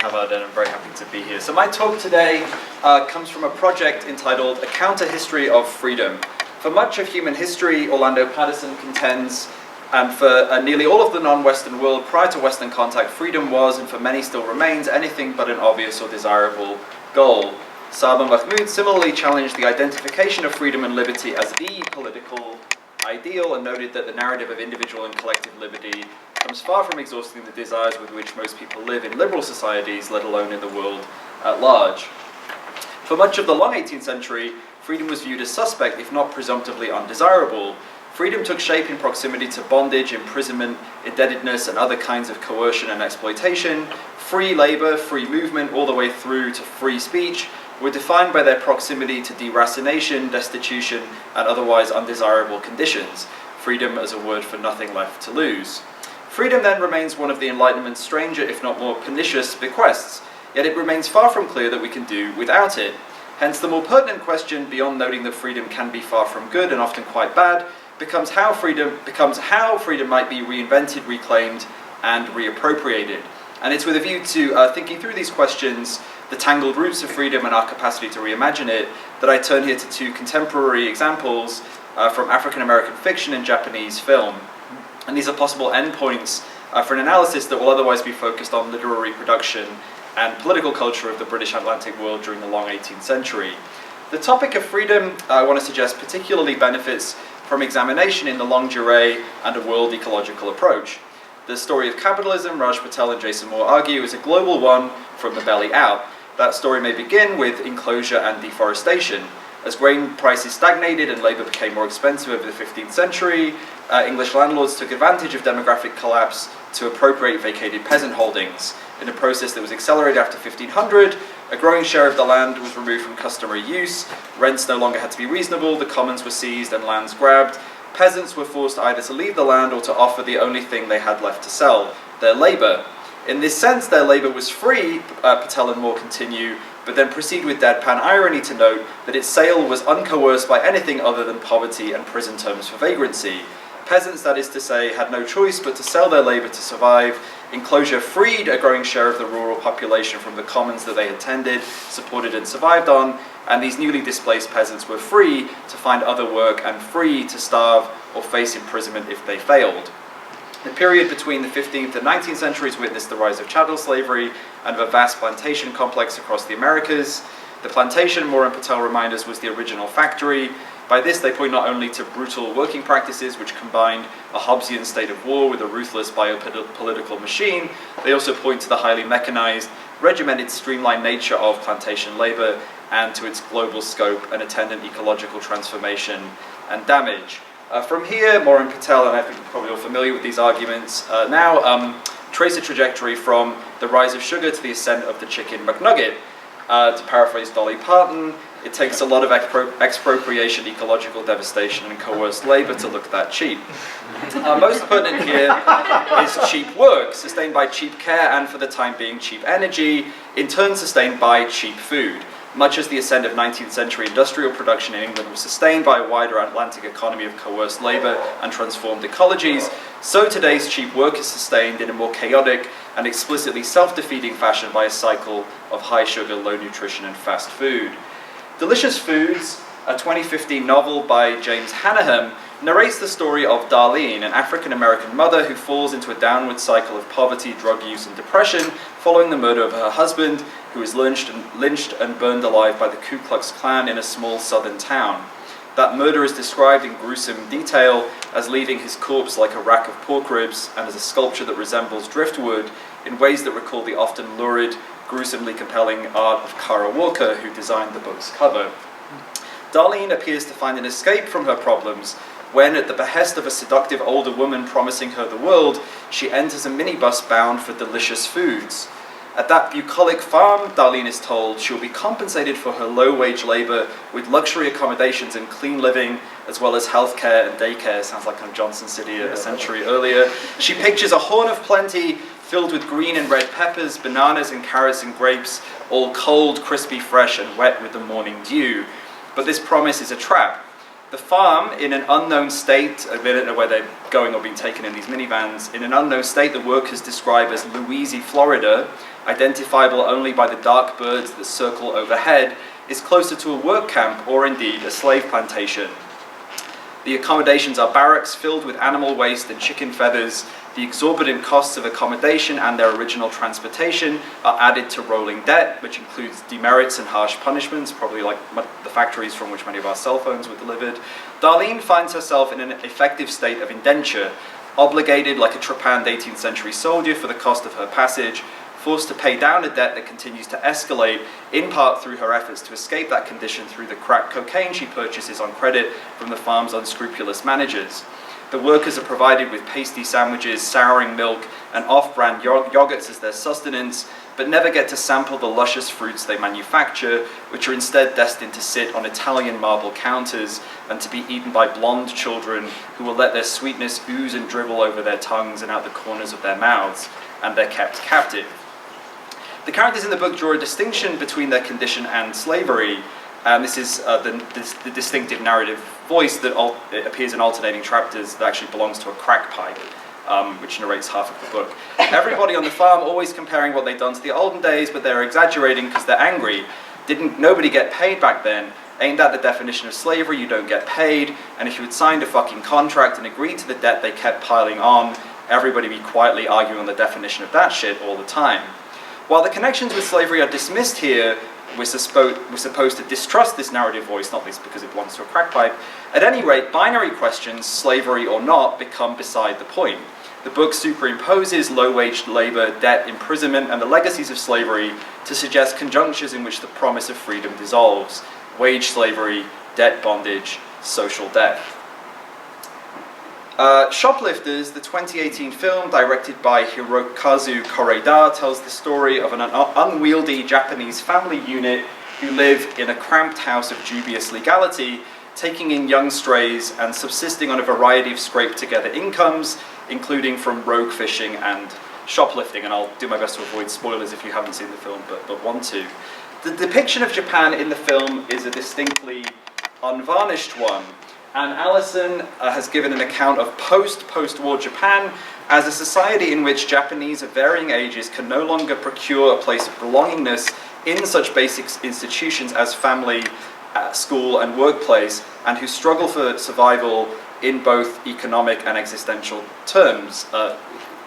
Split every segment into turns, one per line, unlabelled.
Havard, and I'm very happy to be here. So my talk today comes from a project entitled A Counter-History of Freedom. For much of human history, Orlando Patterson contends, and for nearly all of the non-Western world prior to Western contact, freedom was, and for many still remains, anything but an obvious or desirable goal. Saba Mahmood similarly challenged the identification of freedom and liberty as the political ideal and noted that the narrative of individual and collective liberty comes far from exhausting the desires with which most people live in liberal societies, let alone in the world at large. For much of the long 18th century, freedom was viewed as suspect, if not presumptively undesirable. Freedom took shape in proximity to bondage, imprisonment, indebtedness, and other kinds of coercion and exploitation. Free labor, free movement, all the way through to free speech, were defined by their proximity to deracination, destitution, and otherwise undesirable conditions. Freedom as a word for nothing left to lose. Freedom then remains one of the Enlightenment's stranger, if not more pernicious, bequests, yet it remains far from clear that we can do without it. Hence the more pertinent question, beyond noting that freedom can be far from good and often quite bad, becomes how freedom might be reinvented, reclaimed, and reappropriated. And it's with a view to thinking through these questions, the tangled roots of freedom and our capacity to reimagine it, that I turn here to two contemporary examples from African American fiction and Japanese film. And these are possible endpoints for an analysis that will otherwise be focused on literary production and political culture of the British Atlantic world during the long 18th century. The topic of freedom, I want to suggest, particularly benefits from examination in the longue durée and a world ecological approach. The story of capitalism, Raj Patel and Jason Moore argue, is a global one from the belly out. That story may begin with enclosure and deforestation. As grain prices stagnated and labour became more expensive over the 15th century, English landlords took advantage of demographic collapse to appropriate vacated peasant holdings. In a process that was accelerated after 1500, a growing share of the land was removed from customary use, rents no longer had to be reasonable, the commons were seized and lands grabbed. Peasants were forced either to leave the land or to offer the only thing they had left to sell, their labour. In this sense, their labour was free, Patel and Moore continue, but then proceed with deadpan irony to note that its sale was uncoerced by anything other than poverty and prison terms for vagrancy. Peasants, that is to say, had no choice but to sell their labour to survive. Enclosure freed a growing share of the rural population from the commons that they had tended, supported and survived on, and these newly displaced peasants were free to find other work and free to starve or face imprisonment if they failed. The period between the 15th and 19th centuries witnessed the rise of chattel slavery and of a vast plantation complex across the Americas. The plantation, Moore and Patel remind us, was the original factory. By this they point not only to brutal working practices which combined a Hobbesian state of war with a ruthless biopolitical machine, they also point to the highly mechanized, regimented, streamlined nature of plantation labor and to its global scope and attendant ecological transformation and damage. From here, Moore and Patel, and I think you're probably all familiar with these arguments now, trace a trajectory from the rise of sugar to the ascent of the chicken McNugget. To paraphrase Dolly Parton, it takes a lot of expropriation, ecological devastation, and coerced labour to look that cheap. Most pertinent here is cheap work, sustained by cheap care and, for the time being, cheap energy, in turn sustained by cheap food. Much as the ascent of 19th century industrial production in England was sustained by a wider Atlantic economy of coerced labour and transformed ecologies, so today's cheap work is sustained in a more chaotic and explicitly self-defeating fashion by a cycle of high sugar, low nutrition and fast food. Delicious Foods, a 2015 novel by James Hanahan, narrates the story of Darlene, an African-American mother who falls into a downward cycle of poverty, drug use and depression following the murder of her husband, who was lynched and burned alive by the Ku Klux Klan in a small southern town. That murder is described in gruesome detail as leaving his corpse like a rack of pork ribs and as a sculpture that resembles driftwood in ways that recall the often lurid, gruesomely compelling art of Kara Walker, who designed the book's cover. Darlene appears to find an escape from her problems when, at the behest of a seductive older woman promising her the world, she enters a minibus bound for delicious foods. At that bucolic farm, Darlene is told, she'll be compensated for her low-wage labour with luxury accommodations and clean living, as well as healthcare and daycare. Sounds like kind of Johnson City a century earlier. She pictures a horn of plenty filled with green and red peppers, bananas and carrots and grapes, all cold, crispy, fresh and wet with the morning dew. But this promise is a trap. The farm, in an unknown state, they don't know where they're going or being taken in these minivans, in an unknown state the workers describe as Louisiana, Florida, identifiable only by the dark birds that circle overhead, is closer to a work camp or indeed a slave plantation. The accommodations are barracks filled with animal waste and chicken feathers. The exorbitant costs of accommodation and their original transportation are added to rolling debt, which includes demerits and harsh punishments, probably like the factories from which many of our cell phones were delivered. Darlene finds herself in an effective state of indenture, obligated like a trepanned 18th century soldier for the cost of her passage, forced to pay down a debt that continues to escalate, in part through her efforts to escape that condition through the crack cocaine she purchases on credit from the farm's unscrupulous managers. The workers are provided with pasty sandwiches, souring milk, and off-brand yogurts as their sustenance, but never get to sample the luscious fruits they manufacture, which are instead destined to sit on Italian marble counters and to be eaten by blonde children who will let their sweetness ooze and dribble over their tongues and out the corners of their mouths, and they're kept captive. The characters in the book draw a distinction between their condition and slavery, and this is the distinctive narrative voice that appears in alternating chapters that actually belongs to a crack pipe, which narrates half of the book. Everybody on the farm always comparing what they'd done to the olden days, but they're exaggerating because they're angry. Didn't nobody get paid back then? Ain't that the definition of slavery? You don't get paid, and if you had signed a fucking contract and agreed to the debt they kept piling on, everybody be quietly arguing on the definition of that shit all the time. While the connections with slavery are dismissed here, we're supposed to distrust this narrative voice, not least because it belongs to a crack pipe. At any rate, binary questions, slavery or not, become beside the point. The book superimposes low-wage labor, debt, imprisonment, and the legacies of slavery to suggest conjunctures in which the promise of freedom dissolves. Wage slavery, debt bondage, social death. Shoplifters, the 2018 film directed by Hirokazu Koreeda, tells the story of an unwieldy Japanese family unit who live in a cramped house of dubious legality, taking in young strays and subsisting on a variety of scraped-together incomes, including from rogue fishing and shoplifting. And I'll do my best to avoid spoilers if you haven't seen the film but want to. The depiction of Japan in the film is a distinctly unvarnished one. And Allison has given an account of post-war Japan as a society in which Japanese of varying ages can no longer procure a place of belongingness in such basic institutions as family, school, and workplace, and who struggle for survival in both economic and existential terms,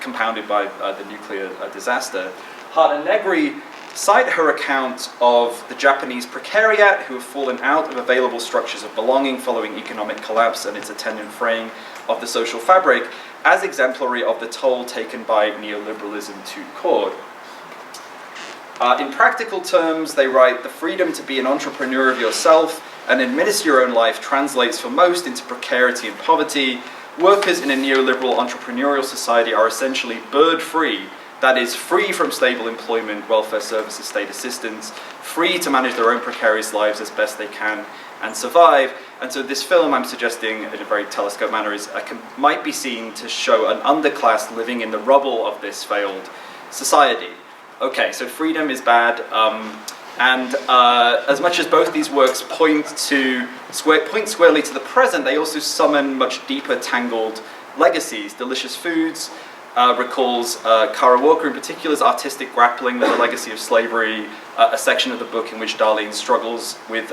compounded by the nuclear disaster. Hart Negri cite her account of the Japanese precariat who have fallen out of available structures of belonging following economic collapse and its attendant fraying of the social fabric as exemplary of the toll taken by neoliberalism to cord. In practical terms, they write, the freedom to be an entrepreneur of yourself and administer your own life translates for most into precarity and poverty. Workers in a neoliberal entrepreneurial society are essentially bird-free, that is, free from stable employment, welfare services, state assistance, free to manage their own precarious lives as best they can and survive. And so this film, I'm suggesting in a very telescope manner, might be seen to show an underclass living in the rubble of this failed society. Okay, so freedom is bad, and as much as both these works point squarely to the present, they also summon much deeper tangled legacies. Delicious Foods recalls Kara Walker in particular's artistic grappling with the legacy of slavery. A section of the book in which Darlene struggles with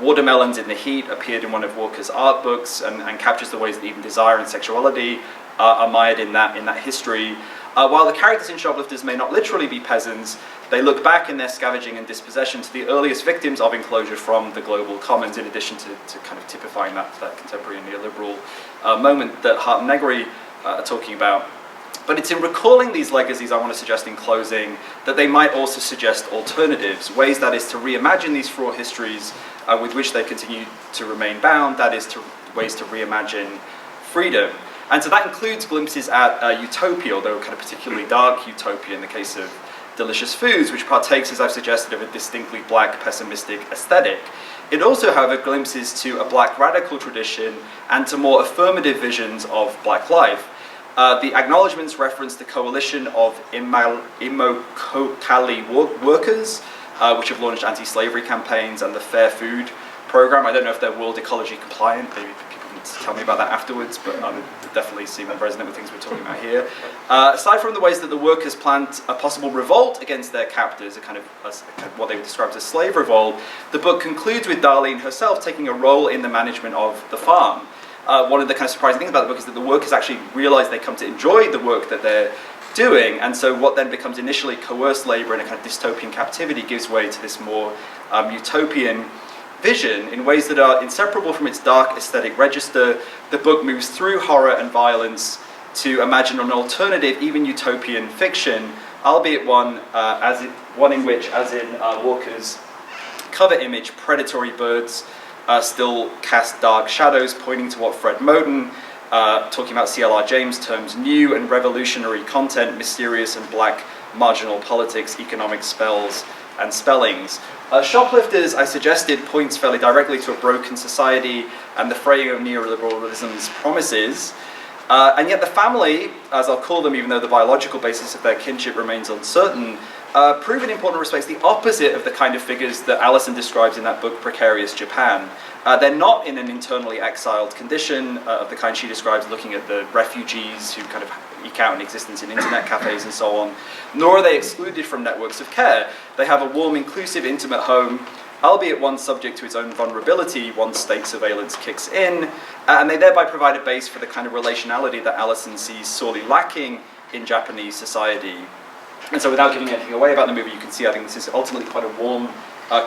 watermelons in the heat appeared in one of Walker's art books and captures the ways that even desire and sexuality are mired in that history. While the characters in Shoplifters may not literally be peasants, they look back in their scavenging and dispossession to the earliest victims of enclosure from the global commons, in addition to kind of typifying that contemporary neoliberal moment that Hart and Negri are talking about. But it's in recalling these legacies I want to suggest in closing that they might also suggest alternatives, ways that is to reimagine these fraught histories with which they continue to remain bound, that is ways to reimagine freedom. And so that includes glimpses at utopia, although kind of particularly dark utopia in the case of Delicious Foods, which partakes, as I've suggested, of a distinctly black, pessimistic aesthetic. It also, however, glimpses to a black radical tradition and to more affirmative visions of black life. The acknowledgements reference the coalition of Imokali workers, which have launched anti-slavery campaigns, and the Fair Food program. I don't know if they're World-Ecology compliant. Maybe people can tell me about that afterwards, but it definitely seem resonant with things we're talking about here. Aside from the ways that the workers planned a possible revolt against their captors, a kind of what they would describe as a slave revolt, the book concludes with Darlene herself taking a role in the management of the farm. One of the kind of surprising things about the book is that the workers actually realize they come to enjoy the work that they're doing, and so what then becomes initially coerced labor in a kind of dystopian captivity gives way to this more utopian vision in ways that are inseparable from its dark aesthetic register. The book moves through horror and violence to imagine an alternative, even utopian fiction, albeit one in which, as in Walker's cover image, predatory birds still cast dark shadows, pointing to what Fred Moten, talking about C.L.R. James, terms new and revolutionary content, mysterious and black marginal politics, economic spells and spellings. Shoplifters, I suggested, points fairly directly to a broken society and the fraying of neoliberalism's promises. And yet the family, as I'll call them, even though the biological basis of their kinship remains uncertain, prove in important respects the opposite of the kind of figures that Allison describes in that book, Precarious Japan. They're not in an internally exiled condition of the kind she describes, looking at the refugees who kind of eke out an existence in internet cafes and so on, nor are they excluded from networks of care. They have a warm, inclusive, intimate home, albeit one subject to its own vulnerability once state surveillance kicks in, and they thereby provide a base for the kind of relationality that Allison sees sorely lacking in Japanese society. And so without giving anything away about the movie, you can see I think this is ultimately quite a warm,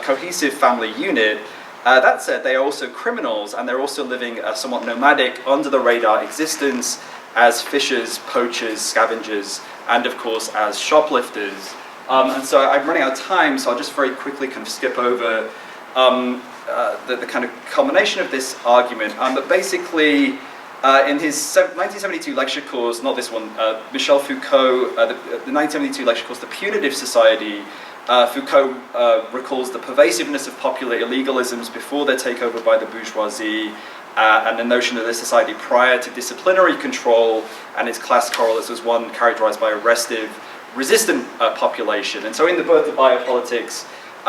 cohesive family unit. That said, they are also criminals, and they're also living a somewhat nomadic, under-the-radar existence as fishers, poachers, scavengers, and of course as shoplifters. And so I'm running out of time, so I'll just very quickly kind of skip over the kind of culmination of this argument. But basically, in his 1972 lecture course, not this one, Michel Foucault, the 1972 lecture course, The Punitive Society, Foucault recalls the pervasiveness of popular illegalisms before their takeover by the bourgeoisie, and the notion of the society prior to disciplinary control and its class correlates was one characterized by a restive, resistant population. And so in The Birth of Biopolitics,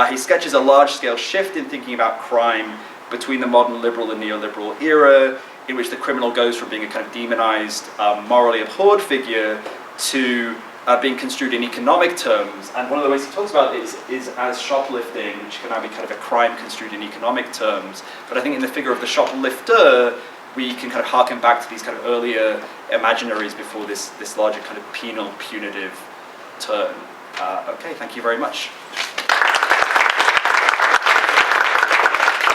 he sketches a large-scale shift in thinking about crime between the modern liberal and neoliberal era, in which the criminal goes from being a kind of demonized, morally abhorred figure to being construed in economic terms. And one of the ways he talks about it is as shoplifting, which can now be kind of a crime construed in economic terms. But I think in the figure of the shoplifter, we can kind of harken back to these kind of earlier imaginaries before this larger kind of penal, punitive turn. Okay, thank you very much.